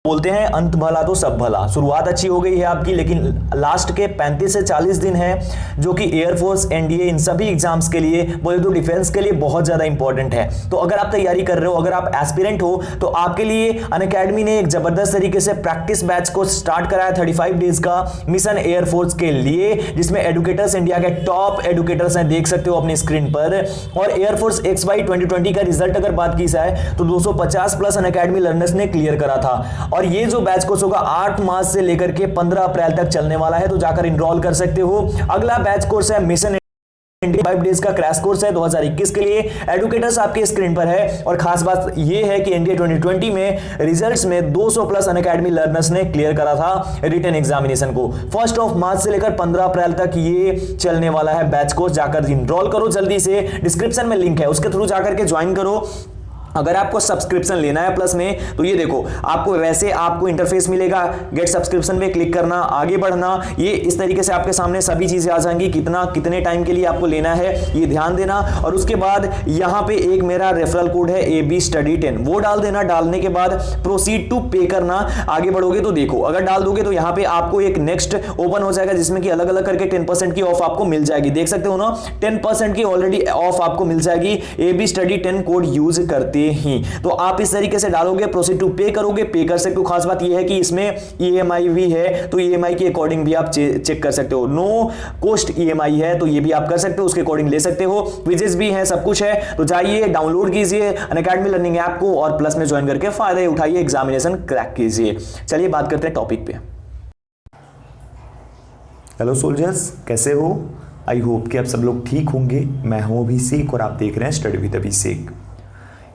बोलते हैं अंत भला तो सब भला। शुरुआत अच्छी हो गई है आपकी, लेकिन लास्ट के 35 से 40 दिन है जो कि एयरफोर्स, एनडीए, इन सभी एग्जाम्स के लिए, बोले तो डिफेंस के लिए बहुत ज्यादा इंपॉर्टेंट है। तो अगर आप तैयारी कर रहे हो, अगर आप एस्पिरेंट हो, तो आपके लिए अनअकैडमी ने एक जबरदस्त तरीके से प्रैक्टिस बैच को स्टार्ट कराया 35 डेज का मिशन एयरफोर्स के लिए, जिसमें एडुकेटर्स, इंडिया के टॉप एडुकेटर्स हैं, देख सकते हो अपनी स्क्रीन पर। और एयरफोर्स XY 2020 का रिजल्ट अगर बात की जाए तो 250 प्लस अनअकैडमी लर्नर्स ने क्लियर करा था। और ये जो बैच कोर्स होगा 8 मार्च से लेकर के 15 अप्रैल तक चलने वाला है, तो जाकर इनरोल कर सकते हो। अगला बैच कोर्स है मिशन 5 डेज का क्रैश कोर्स है 2021 के लिए। एडुकेटर्स आपके स्क्रीन पर है। और खास बात यह है कि एनडीए 2020 में रिजल्ट्स में 200 प्लस अनअकैडमी लर्नर्स ने क्लियर करा था रिटन एग्जामिनेशन को। 1 मार्च से लेकर 15 अप्रैल तक ये चलने वाला है बैच कोर्स। जाकर इनरोल करो जल्दी से, डिस्क्रिप्शन में लिंक है, उसके थ्रू जाकर के ज्वाइन करो। अगर आपको सब्सक्रिप्शन लेना है प्लस में, तो ये देखो आपको वैसे आपको इंटरफेस मिलेगा, गेट सब्सक्रिप्शन पे क्लिक करना, आगे बढ़ना, ये इस तरीके से आपके सामने सभी चीजें आ जाएंगी। कितने टाइम के लिए आपको लेना है ये ध्यान देना। और उसके बाद यहाँ पे एक मेरा रेफरल कोड है AB Study 10, वो डाल देना। डालने के बाद प्रोसीड टू पे करना। आगे बढ़ोगे तो देखो, अगर डाल दोगे तो यहाँ पे आपको एक नेक्स्ट ओपन हो जाएगा, जिसमें कि अलग अलग करके 10% की ऑफ आपको मिल जाएगी। देख सकते हो ना, 10% की ऑलरेडी ऑफ आपको मिल जाएगी AB Study 10 कोड यूज करते ही। तो आप इस तरीके से डालोगे, प्रोसीड टू पे करोगे, पे कर सकते हो। खास बात यह है कि इसमें EMI भी है, तो EMI के अकॉर्डिंग भी आप चेक कर सकते हो। नो कॉस्ट EMI है, तो ये भी आप कर सकते हो, उसके अकॉर्डिंग ले सकते हो। क्विजेस भी है, सब कुछ है। तो जाइए डाउनलोड कीजिए अनअकैडमी लर्निंग ऐप को और प्लस में ज्वाइन करके फायदा उठाइए, एग्जामिनेशन क्रैक कीजिए। चलिए बात करते हैं टॉपिक पे। हेलो सोल्जर्स, कैसे हो? आई होप कि आप सब लोग ठीक होंगे। मैं हूं अभिषेक और आप देख रहे हैं स्टडी विद अभिषेक।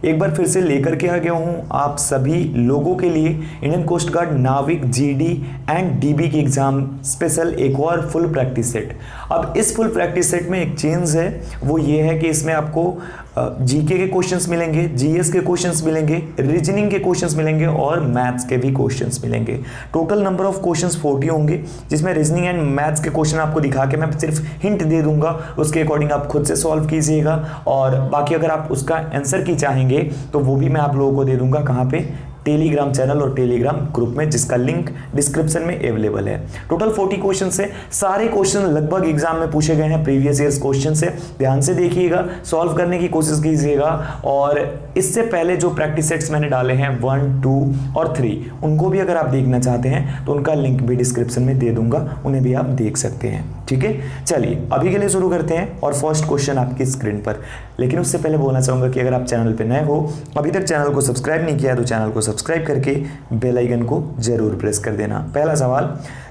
एक बार फिर से लेकर के आ गया हूं आप सभी लोगों के लिए इंडियन कोस्ट गार्ड नाविक GD एंड DB की एग्जाम स्पेशल एक और फुल प्रैक्टिस सेट। अब इस फुल प्रैक्टिस सेट में एक चेंज है, वो ये है कि इसमें आपको GK के क्वेश्चंस मिलेंगे, GS के क्वेश्चंस मिलेंगे, रीजनिंग के क्वेश्चंस मिलेंगे और मैथ्स के भी क्वेश्चंस मिलेंगे। टोटल नंबर ऑफ क्वेश्चंस 40 होंगे, जिसमें रीजनिंग एंड मैथ्स के क्वेश्चन आपको दिखा के मैं सिर्फ हिंट दे दूंगा, उसके अकॉर्डिंग आप खुद से सॉल्व कीजिएगा। और बाकी अगर आप उसका आंसर की चाहेंगे तो वो भी मैं आप लोगों को दे दूंगा। कहाँ पे? टेलीग्राम चैनल और टेलीग्राम ग्रुप में, जिसका लिंक डिस्क्रिप्शन में अवेलेबल है। टोटल 40 क्वेश्चन से सारे क्वेश्चन लगभग एग्जाम में पूछे गए हैं प्रीवियस ईयर्स क्वेश्चन से। ध्यान से देखिएगा, सॉल्व करने की कोशिश कीजिएगा। और इससे पहले जो प्रैक्टिस सेट्स मैंने डाले हैं 1, 2 और 3, उनको भी अगर आप देखना चाहते हैं तो उनका लिंक भी डिस्क्रिप्शन में दे दूंगा, उन्हें भी आप देख सकते हैं। ठीक है, चलिए अभी के लिए शुरू करते हैं। और फर्स्ट क्वेश्चन आपकी स्क्रीन पर। लेकिन उससे पहले बोलना चाहूंगा कि अगर आप चैनल पर नए हो, अभी तक चैनल को सब्सक्राइब नहीं किया, तो चैनल को सब्सक्राइब करके बेल आइकन को जरूर प्रेस कर देना। पहला सवाल,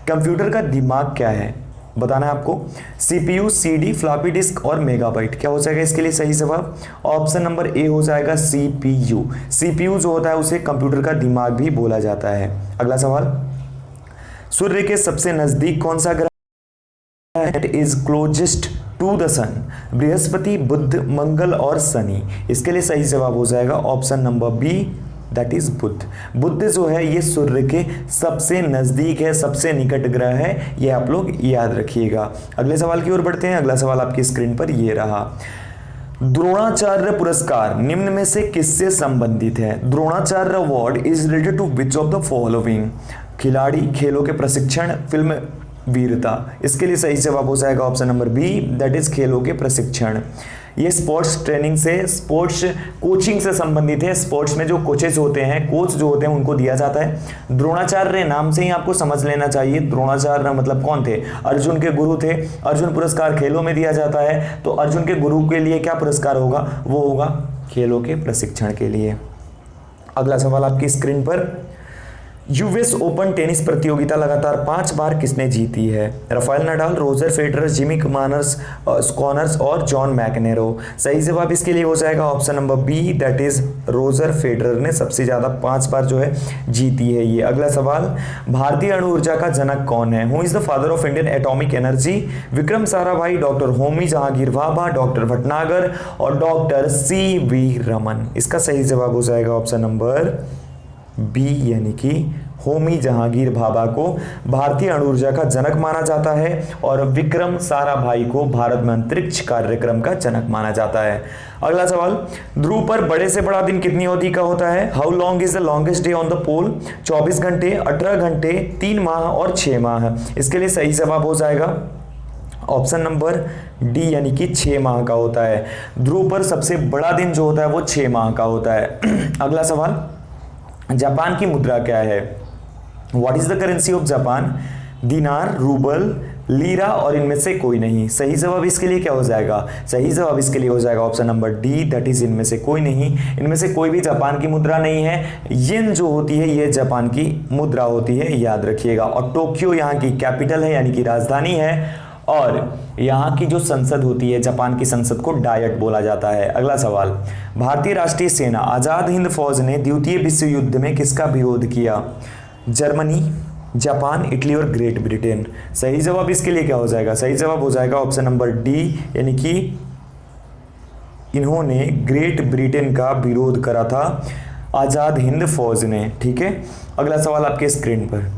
कंप्यूटर का दिमाग क्या है? बताना है आपको। CPU, CD, फ्लॉपी डिस्क और मेगाबाइट। क्या हो जाएगा इसके लिए सही जवाब? ऑप्शन नंबर ए हो जाएगा CPU। CPU जो होता है उसे कंप्यूटर का दिमाग भी बोला जाता है। अगला सवाल, सूर्य के सबसे नजदीक कौन सा ग्रह है? It is closest to the sun. बृहस्पति, बुध, मंगल और शनि। इसके लिए सही जवाब हो जाएगा option number B, that is बुध। बुध जो है ये सूर्य के सबसे नजदीक है, सबसे निकट ग्रह है, ये आप लोग याद रखिएगा। अगले सवाल की ओर बढ़ते हैं। अगला सवाल आपकी स्क्रीन पर ये रहा। द्रोणाचार्य पुरस्कार निम्न में से किससे संबंधित है? Dronacharya award is related to which of the following? खिलाड़ी, खेलों के प्रशिक्षण, फिल्म वीरता। इसके लिए सही जवाब हो जाएगा option number B, that is खेलों के प्रशिक्षण। ये स्पोर्ट्स ट्रेनिंग से, स्पोर्ट्स कोचिंग से संबंधित है। स्पोर्ट्स में जो कोचेस होते हैं, कोच जो होते हैं, उनको दिया जाता है। द्रोणाचार्य नाम से ही आपको समझ लेना चाहिए, द्रोणाचार्य मतलब कौन थे? अर्जुन के गुरु थे। अर्जुन पुरस्कार खेलों में दिया जाता है, तो अर्जुन के गुरु के लिए क्या पुरस्कार होगा? वो होगा खेलों के प्रशिक्षण के लिए। अगला सवाल आपकी स्क्रीन पर, यूएस ओपन टेनिस प्रतियोगिता लगातार 5 बार किसने जीती है? Rafael Nadal, Roger Federer, Jimmy Connors और जॉन मैकनेरो। सही जवाब इसके लिए हो जाएगा option number B, that is Roger Federer ने सबसे ज्यादा 5 बार जो है जीती है ये। अगला सवाल, भारतीय अणु ऊर्जा का जनक कौन है? Who is the father of Indian atomic energy? Vikram Sarabhai, doctor Homi Jahangir Bhabha, doctor Bhatnagar और डॉक्टर CV रमन। इसका सही जवाब हो जाएगा ऑप्शन नंबर बी, यानी कि होमी जहांगीर भाभा को भारतीय अणु ऊर्जा का जनक माना जाता है और विक्रम साराभाई को भारत में अंतरिक्ष कार्यक्रम का जनक माना जाता है। अगला सवाल, ध्रुव पर बड़े से बड़ा दिन कितनी अवधि का होता है? How long is the longest day on the pole? 24 घंटे, 18 घंटे, 3 माह और 6 माह। इसके लिए सही जवाब हो जाएगा ऑप्शन नंबर डी यानी कि 6 माह का होता है। ध्रुव पर सबसे बड़ा दिन जो होता है वो 6 माह का होता है। अगला सवाल, जापान की मुद्रा क्या है? What is the currency of Japan? दिनार, रूबल, लीरा और इनमें से कोई नहीं। सही जवाब इसके लिए क्या हो जाएगा? सही जवाब इसके लिए हो जाएगा option number D, that is इनमें से कोई नहीं। इनमें से कोई भी जापान की मुद्रा नहीं है। येन जो होती है ये जापान की मुद्रा होती है, याद रखिएगा। और टोक्यो यहाँ की कैपिटल है यानी कि राजधानी है और यहाँ की जो संसद होती है जापान की संसद को डायट बोला जाता है। अगला सवाल, भारतीय राष्ट्रीय सेना आजाद हिंद फौज ने द्वितीय विश्व युद्ध में किसका विरोध किया? जर्मनी, जापान, इटली और ग्रेट ब्रिटेन। सही जवाब इसके लिए क्या हो जाएगा? सही जवाब हो जाएगा ऑप्शन नंबर डी यानी कि इन्होंने ग्रेट ब्रिटेन का विरोध करा था आजाद हिंद फौज ने। ठीक है, अगला सवाल आपके स्क्रीन पर,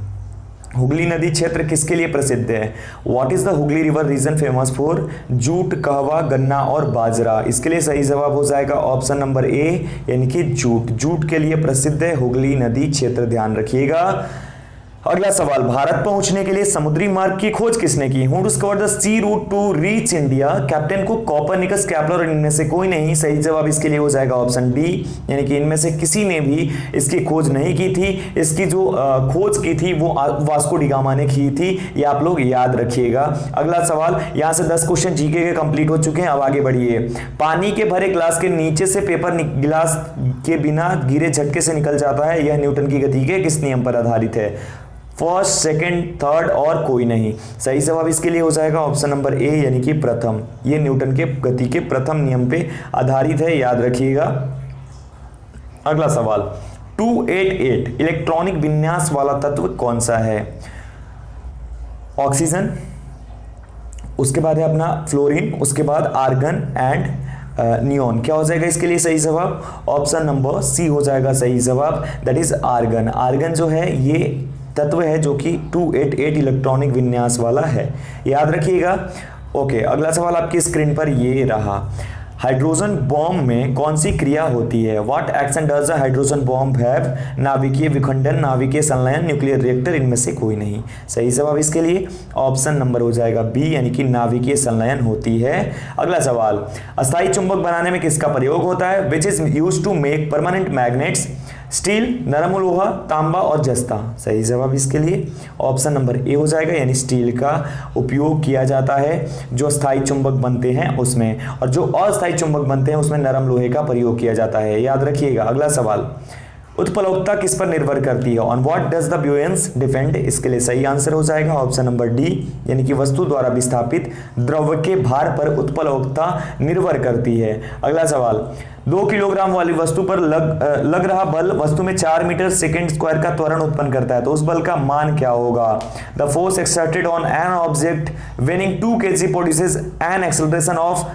हुगली नदी क्षेत्र किसके लिए प्रसिद्ध है? What is the Hooghly river region famous for? Jute, कहवा, गन्ना और बाजरा। इसके लिए सही जवाब हो जाएगा ऑप्शन नंबर ए यानी कि जूट। जूट के लिए प्रसिद्ध है हुगली नदी क्षेत्र, ध्यान रखिएगा। अगला सवाल, भारत पहुंचने के लिए समुद्री मार्ग की खोज किसने की? Who discovered the sea route to reach India? Captain Cook, Copernicus, Kepler और इनमें से कोई नहीं। सही जवाब इसके लिए हो जाएगा ऑप्शन डी यानी कि इनमें से किसी ने भी इसकी खोज नहीं की थी। इसकी जो खोज की थी वो वास्को डी गामा ने की थी, ये आप लोग याद रखिएगा। अगला सवाल, यहां से 10 क्वेश्चन जीके के कंप्लीट हो चुके हैं। अब आगे बढ़िए। पानी के भरे ग्लास के नीचे से पेपर गिलास के बिना गिरे झटके से निकल जाता है, यह न्यूटन की गति के किस नियम पर आधारित है? फर्स्ट, सेकंड, थर्ड और कोई नहीं। सही जवाब इसके लिए हो जाएगा ऑप्शन नंबर ए यानी कि प्रथम। ये न्यूटन के गति के प्रथम नियम पे आधारित है, याद रखिएगा। अगला सवाल, 288 इलेक्ट्रॉनिक विन्यास वाला तत्व कौन सा है? ऑक्सीजन, उसके बाद है अपना फ्लोरीन, उसके बाद आर्गन एंड नियोन। क्या हो जाएगा इसके लिए सही जवाब? ऑप्शन नंबर सी हो जाएगा सही जवाब, दैट इज आर्गन। आर्गन जो है ये तत्व है जो कि 288 इलेक्ट्रॉनिक विन्यास वाला है, याद रखिएगा। ओके, अगला सवाल आपकी स्क्रीन पर ये रहा, हाइड्रोजन बॉम्ब में कौन सी क्रिया होती है? What action does a hydrogen bomb have? नाभिकीय विखंडन, नाभिकीय संलयन, न्यूक्लियर रिएक्टर, इनमें से कोई नहीं। सही जवाब इसके लिए ऑप्शन नंबर हो जाएगा बी यानी कि नाभिकीय संलयन होती है। अगला सवाल, अस्थायी चुंबक बनाने में किसका प्रयोग होता है? Which is used to make permanent magnets? Steel, नरम लोहा, तांबा और जस्ता। सही जवाब इसके लिए ऑप्शन नंबर ए हो जाएगा यानी स्टील का उपयोग किया जाता है जो स्थायी चुंबक बनते हैं उसमें, और जो अस्थायी चुंबक बनते हैं उसमें नरम लोहे का प्रयोग किया जाता है, याद रखिएगा। अगला सवाल, उत्प्लवकता किस पर निर्भर करती है? On what does the buoyancy depend? इसके लिए सही आंसर हो जाएगा ऑप्शन नंबर डी यानी कि वस्तु द्वारा विस्थापित द्रव्य के भार पर उत्प्लवकता निर्भर करती है। अगला सवाल, 2 किलोग्राम वाली वस्तु पर लग रहा बल वस्तु में 4 मीटर सेकेंड स्क्वायर का त्वरण उत्पन्न करता है, तो उस बल का मान क्या होगा? The force exerted on an object वेनिंग 2 kg produces an acceleration of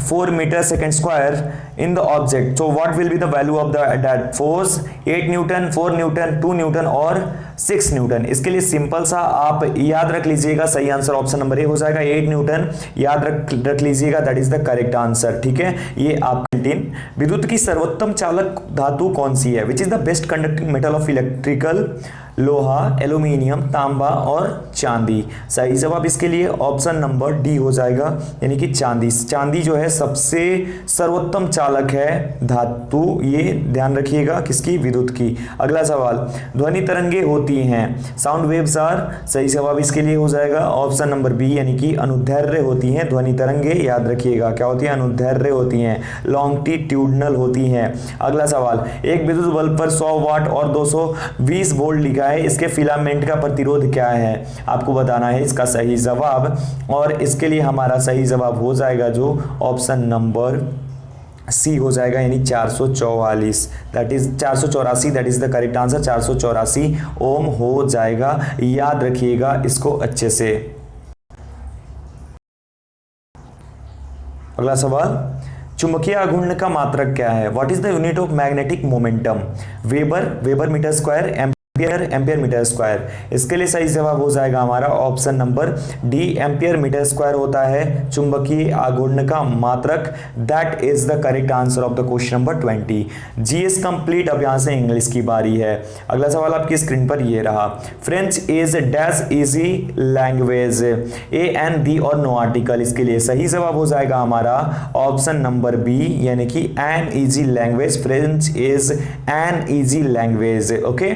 4 meter second square in the object. So what will be the value of that force? 8 Newton, 4 Newton, 2 Newton और 6 न्यूटन। इसके लिए सिंपल सा आप याद रख लीजिएगा, सही answer option number A हो जाएगा। 8 न्यूटन याद रख लीजिएगा, that is the correct answer. ठीक है, ये आप विद्युत की सर्वोत्तम चालक धातु कौन सी है? Which is the best conducting metal of electrical? लोहा, एल्यूमिनियम, तांबा और चांदी। सही जवाब इसके लिए ऑप्शन नंबर डी हो जाएगा यानी कि चांदी। चांदी जो है सबसे सर्वोत्तम चालक है धातु, ये ध्यान रखिएगा किसकी? विद्युत की। अगला सवाल, ध्वनि तरंगे होती हैं, साउंड वेव्स आर? सही जवाब इसके लिए हो जाएगा ऑप्शन नंबर बी यानी कि अनुदैर्ध्य होती हैं ध्वनि तरंगे, याद रखिएगा। क्या होती है? अनुदैर्ध्य होती हैं, लॉन्गिट्यूडनल होती हैं। अगला सवाल, एक विद्युत बल्ब पर 100 वाट और 220 वोल्ट लिखा है, इसके फिलामेंट का प्रतिरोध क्या है? आपको बताना है इसका सही जवाब, और इसके लिए हमारा सही जवाब हो जाएगा जो ऑप्शन नंबर सी हो जाएगा यानी 444, that is 484, that is the correct answer. 484 ओम हो जाएगा, याद रखिएगा इसको अच्छे से। अगला सवाल, चुंबकीय आघूर्ण का मात्रक क्या है? What is the unit of magnetic momentum? Weber, weber meter square, ampere meter square. इसके लिए सही जवाब हो जाएगा हमारा option number D, ampere meter square होता है चुंबकीय आघूर्ण का मात्रक। That is the correct answer of the question number 20। GS complete. अब यहां से इंग्लिश की बारी है। अगला सवाल आपकी स्क्रीन पर ये रहा, French is dash easy language, a an B और नो आर्टिकल। इसके लिए सही जवाब हो जाएगा हमारा ऑप्शन नंबर बी, यानी कि an easy language. French is an easy language. Okay,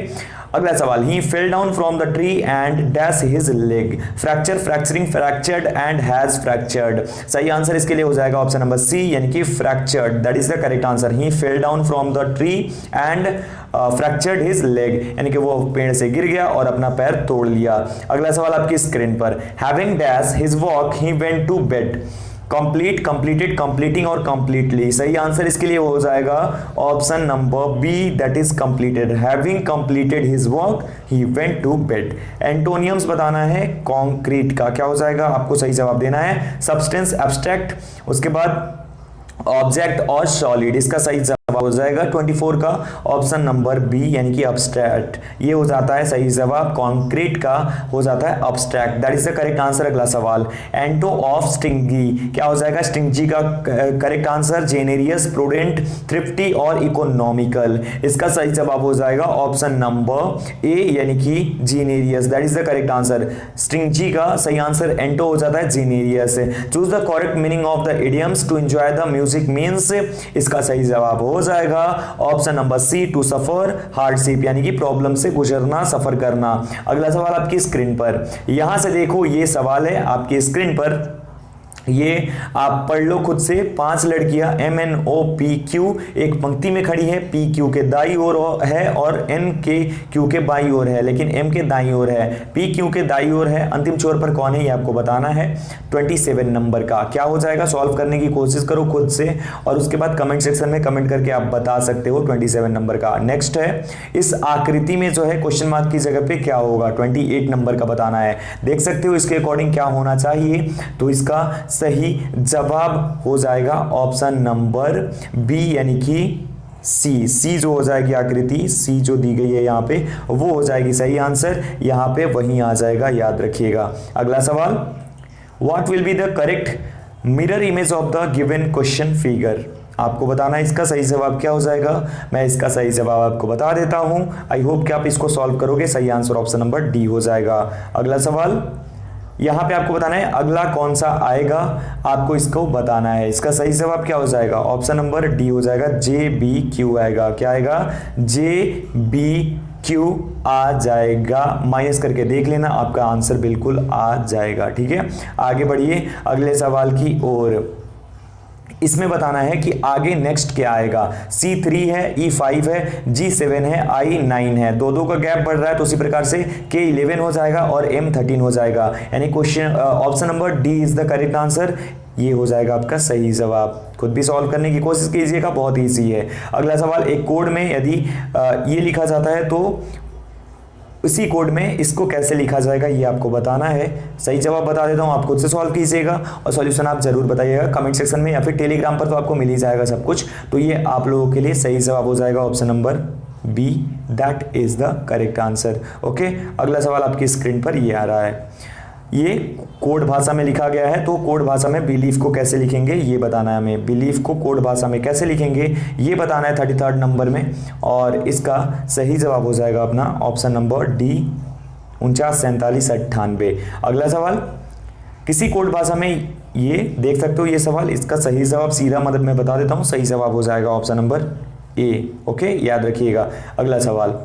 अगला सवाल, he fell down from the tree and dash his leg. Fracture, fracturing, fractured and has fractured. सही आंसर इसके लिए हो जाएगा ऑप्शन नंबर सी, यानी कि fractured. That is the correct answer. He fell down from the tree and fractured his leg, यानी कि वो पेड़ से गिर गया और अपना पैर तोड़ लिया। अगला सवाल आपकी स्क्रीन पर, having dash his walk he went to bed. Complete, completed, completing और कंप्लीटली। सही आंसर इसके लिए हो जाएगा option number B, that is completed. Having completed his work he went to bed. Antonyms बताना है कॉन्क्रीट का, क्या हो जाएगा आपको सही जवाब देना है। सब्सटेंस, एब्स्ट्रैक्ट, उसके बाद ऑब्जेक्ट और सॉलिड। इसका सही जवाब हो जाएगा 24 का ऑप्शन नंबर बी, यानी कि अब्स्ट्रैक्ट। ये हो जाता है सही जवाब। कॉन्क्रीट का हो जाता है abstract. That is the correct answer. अगला सवाल, एंटो ऑफ स्टिंगी, क्या हो जाएगा स्टिंगी का करेक्ट आंसर। जेनेरियस, प्रूडेंट, थ्रिफ्टी और इकोनॉमिकल। इसका सही जवाब हो जाएगा ऑप्शन नंबर ए, यानी कि generous. That is the correct answer. Stingy का सही आंसर एंटो हो जाता है generous. Choose the correct meaning of the idioms to enjoy the music means. इसका सही जवाब हो जाएगा option number C, to suffer hardship, यानी कि प्रॉब्लम से गुजरना, सफर करना। अगला सवाल आपकी स्क्रीन पर, यहां से देखो ये सवाल है आपकी स्क्रीन पर, ये आप पढ़ लो खुद से। 5 लड़कियां MNOPQ एक पंक्ति में खड़ी है, PQ के दाई ओर है और NKQ के बाई ओर है, लेकिन M के दाई ओर है, PQ के दाई ओर है। अंतिम छोर पर कौन है ये आपको बताना है। 27 नंबर का क्या हो जाएगा, सॉल्व करने की कोशिश करो खुद से और उसके बाद कमेंट सेक्शन में कमेंट करके आप बता सकते हो 27 नंबर का। नेक्स्ट है, इस आकृति में जो है क्वेश्चन मार्क की जगह पे क्या होगा, 28 नंबर का बताना है। देख सकते हो इसके अकॉर्डिंग क्या होना चाहिए, तो इसका सही जवाब हो जाएगा ऑप्शन नंबर बी, यानी कि सी जो हो जाएगी आकृति, सी जो दी गई है यहाँ पे वो हो जाएगी सही आंसर। यहाँ पे वहीं आ जाएगा, याद रखिएगा। अगला सवाल, what will be the correct mirror image of the given question figure. आपको बताना है इसका सही जवाब क्या हो जाएगा। मैं इसका सही जवाब आपको बता देता हूं। आई होप कि आप इसको सॉल्व करोगे। सही आंसर ऑप्शन नंबर डी हो जाएगा। अगला सवाल, यहां पे आपको बताना है अगला कौन सा आएगा, आपको इसको बताना है। इसका सही जवाब क्या हो जाएगा, ऑप्शन नंबर डी हो जाएगा, JBQ आएगा। क्या आएगा, JBQ आ जाएगा। माइनस करके देख लेना, आपका आंसर बिल्कुल आ जाएगा। ठीक है, आगे बढ़िए अगले सवाल की ओर। इसमें बताना है कि आगे नेक्स्ट क्या आएगा। C3 है, E5 है, G7 है, I9 है। दो का गैप बढ़ रहा है, तो उसी प्रकार से K11 हो जाएगा और M13 हो जाएगा। यानी question option number D is the correct answer. ये हो जाएगा आपका सही जवाब। खुद भी सॉल्व करने की कोशिश कीजिएगा, बहुत ईजी है। अगला सवाल, एक कोड में यदि ये लिखा जाता है तो उसी कोड में इसको कैसे लिखा जाएगा ये आपको बताना है। सही जवाब बता देता हूँ, आप खुद से सॉल्व कीजिएगा और सॉल्यूशन आप जरूर बताइएगा कमेंट सेक्शन में या फिर टेलीग्राम पर, तो आपको मिल ही जाएगा सब कुछ। तो ये आप लोगों के लिए सही जवाब हो जाएगा option number B, that is the correct answer. Okay, अगला सवाल आपकी स्क्रीन पर ये आ रहा है। ये कोड भाषा में लिखा गया है, तो कोड भाषा में बिलीफ को कैसे लिखेंगे ये बताना है हमें। बिलीफ को कोड भाषा में कैसे लिखेंगे ये बताना है 33 नंबर में, और इसका सही जवाब हो जाएगा अपना ऑप्शन नंबर डी, 49 47 98। अगला सवाल, किसी कोड भाषा में ये देख सकते हो ये सवाल, इसका सही जवाब सीधा मदद में बता देता हूँ, सही जवाब हो जाएगा ऑप्शन नंबर ए। ओके, याद रखिएगा। अगला सवाल,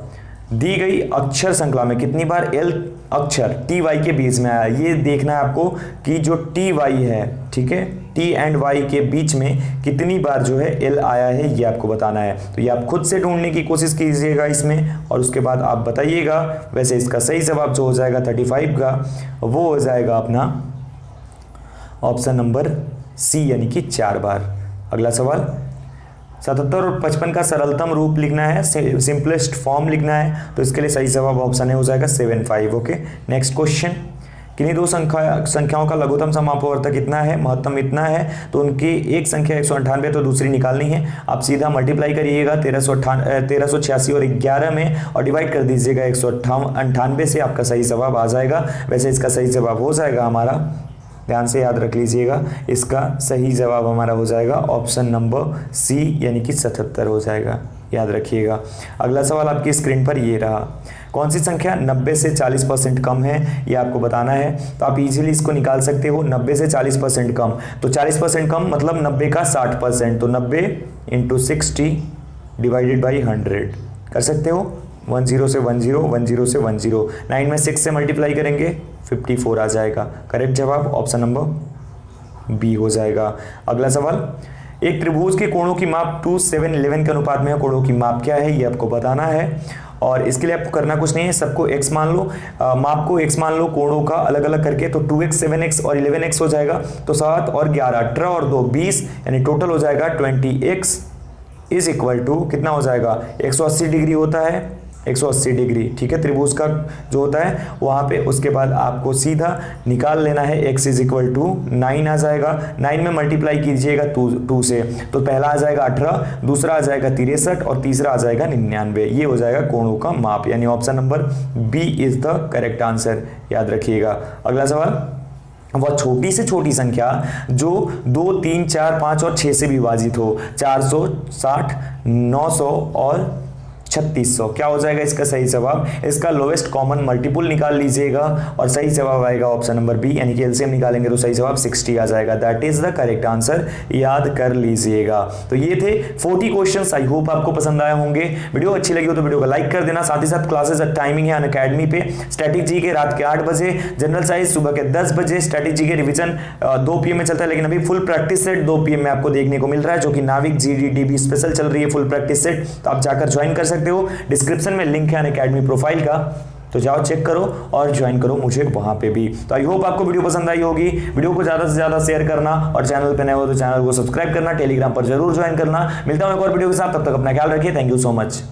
दी गई अक्षर श्रृंखला में कितनी बार एल अक्षर TY के बीच में आया। ये देखना है आपको कि जो TY है, ठीक है, T एंड Y के बीच में कितनी बार जो है L आया है ये आपको बताना है। तो ये आप खुद से ढूंढने की कोशिश कीजिएगा इसमें और उसके बाद आप बताइएगा। वैसे इसका सही जवाब जो हो जाएगा 35 का वो हो जाएगा अपना ऑप्शन नंबर सी, यानी कि 4 बार। अगला सवाल, 77 और 55 का सरलतम रूप लिखना है, सिंपलेस्ट फॉर्म लिखना है, तो इसके लिए सही जवाब ऑप्शन है हो जाएगा 75। ओके, नेक्स्ट क्वेश्चन, किन्हीं दो संख्याओं का लघुत्तम समापवर्तक कितना है, महत्तम इतना है, तो उनकी एक संख्या 198 तो दूसरी निकालनी है। आप सीधा मल्टीप्लाई करिएगा 1386 और 11 में और डिवाइड कर दीजिएगा 198 से, आपका सही जवाब आ जाएगा। वैसे इसका सही जवाब हो जाएगा हमारा, ध्यान से याद रख लीजिएगा, इसका सही जवाब हमारा हो जाएगा ऑप्शन नंबर सी यानी कि 77 हो जाएगा, याद रखिएगा। अगला सवाल आपकी स्क्रीन पर ये रहा, कौन सी संख्या 90 से 40% कम है, ये आपको बताना है। तो आप इजीली इसको निकाल सकते हो, 90 से 40% कम, तो 40% कम मतलब 90 का 60%, तो 90 × 60 डिवाइडेड बाई 100 कर सकते हो। 10 से 10, 10 से 10, 9 में 6 से मल्टीप्लाई करेंगे 54 आ जाएगा। करेक्ट जवाब ऑप्शन नंबर बी हो जाएगा। अगला सवाल, एक त्रिभुज के कोणों की माप 2, 7, 11 के अनुपात में है, कोणों की माप क्या है ये आपको बताना है। और इसके लिए आपको करना कुछ नहीं है, सबको x मान लो, माप को x मान लो कोणों का अलग अलग करके, तो 2x, 7x और 11x हो जाएगा। तो 7 और 11, 18 और 2, 20, यानी टोटल हो जाएगा 20x इज इक्वल टू कितना हो जाएगा, 180 डिग्री होता है, 180 डिग्री, ठीक है। त्रिभुज का जो होता है वहाँ पे, उसके बाद आपको सीधा निकाल लेना है x इज इक्वल टू 9 आ जाएगा। 9 में मल्टीप्लाई कीजिएगा 2 से, तो पहला आ जाएगा 18, दूसरा आ जाएगा 63 और तीसरा आ जाएगा 99। ये हो जाएगा कोणों का माप, यानी option number B is the correct answer, याद रखिएगा। अगला सवाल, वह छोटी से छोटी संख्या जो 2, 3, 4, 5 और 6 से विभाजित हो, 460, 900 और 3600, क्या हो जाएगा इसका सही जवाब। इसका लोएस्ट कॉमन मल्टीपुल निकाल लीजिएगा और सही जवाब आएगा ऑप्शन नंबर बी, यानी कि एलसीएम निकालेंगे तो सही जवाब 60 आ जाएगा। That is the correct answer, याद कर लीजिएगा। तो ये थे 40 क्वेश्चंस, आई होप आपको पसंद आए होंगे। वीडियो अच्छी लगी हो तो वीडियो को लाइक कर देना। साथ ही साथ क्लासेस टाइमिंग है अनअकैडमी पे, स्टैटिक जी के रात के 8 बजे, जनरल साइंस सुबह के 10 बजे, स्टैटिक जी के रिविजन 2 PM में चलता है, लेकिन अभी फुल प्रैक्टिस सेट 2 PM में आपको देखने को मिल रहा है, जो कि नाविक GDDB स्पेशल चल रही है फुल प्रैक्टिस सेट। तो आप जाकर ज्वाइन कर सकते हो, डिस्क्रिप्शन में लिंक है अनअकैडमी प्रोफाइल का, तो जाओ चेक करो और ज्वाइन करो मुझे वहां पे भी। तो आई होप आपको वीडियो पसंद आई होगी। वीडियो को ज्यादा से ज्यादा शेयर करना और चैनल पे नए हो तो चैनल को सब्सक्राइब करना, टेलीग्राम पर जरूर ज्वाइन करना। मिलता हूं एक और वीडियो के साथ, तब तक अपना ख्याल रखिए। Thank you so much.